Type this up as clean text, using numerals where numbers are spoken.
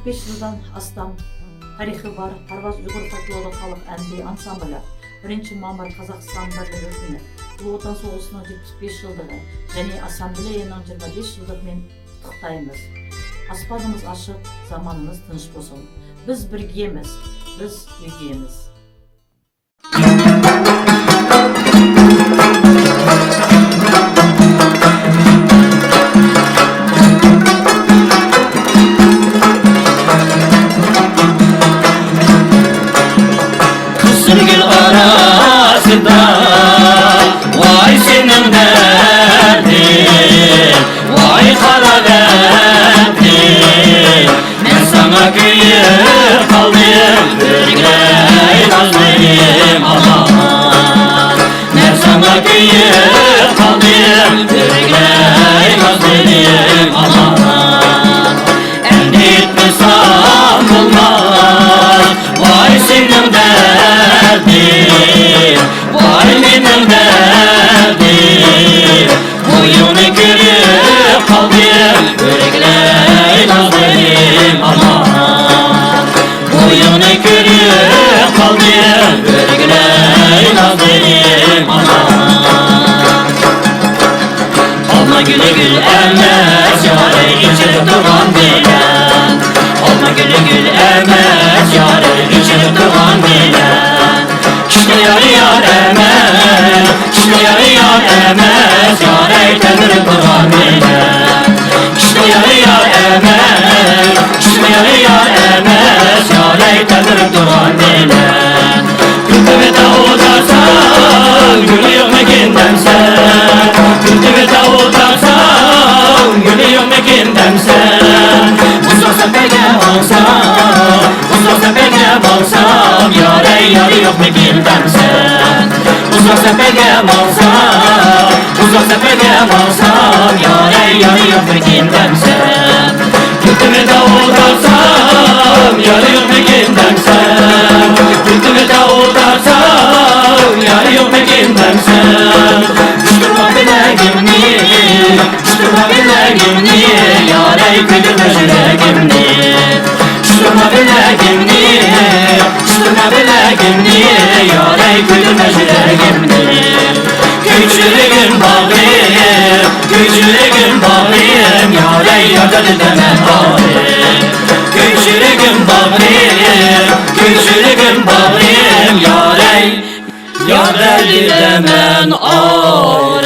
75 yıldan astan tarixi var. Parvaz Uyghur folklorluk halk endi ansamblı 1 mart Қазақстан Бірлігі күні, Ұлы Отан соғысының 75 жылдығы және ассамблеяның 25 жылдығымен құттықтаймыз. Аспанымыз ашық, заманымыз тыныш болсын. Біз біргеміз, біз үйгеміз. Sürgün arasında vay senin derdin, vay kara derdin. Ben sana kıyıp kaldım, ürgey nazlıyım aman. Ben sana kıyıp kaldım, ürgey nazlıyım aman. Elde etmesem olmaz, vay senin derdin, vay benim derdim. Boyunu kırıp kaldım, ürgey nazlıyım aman. Boyunu kırıp kaldım, ürgey nazlıyım aman. Alma gülü gül emez, yâre içip duran bilen. Alma gülü gül emez, yâre içip duran bilen. Kişne yâre yâr emez, kişne yâre yâr emez, yâre tenir duran bilen. Kişne yâre yâr emez, kişne yâre yâr emez, yâre tenir duran bilen. Güldü ve davudarsan, gülü yok mekinden sen. Güldü ve davudarsan, gülü yok mekinden sen. Uzak sepege olsam, uzak sepege olsam, yâre yâre yok mekinden sen. Uzak sepege olsam, uzak sepege olsam, yâre yâre yok mekinden sen. Güldü ve davudarsan, yâre yok mekinden sen. Güldü ve davudarsan, yâre yok mekinden sen. Kuşturma bileğimni, kuşturma bileğimni, yâre güldürme yüreğimni. Kuşturma bileğimni, kuşturma bileğimni, yâre güldürme yüreğimni. Küçülüğün bağlıyım, küçülüğün bağlıyım, yâre yardım edemem bağlıyım. Küçülüğün bağlıyım, küçülüğün bağlıyım, yâre yardım edemem ağlıyım.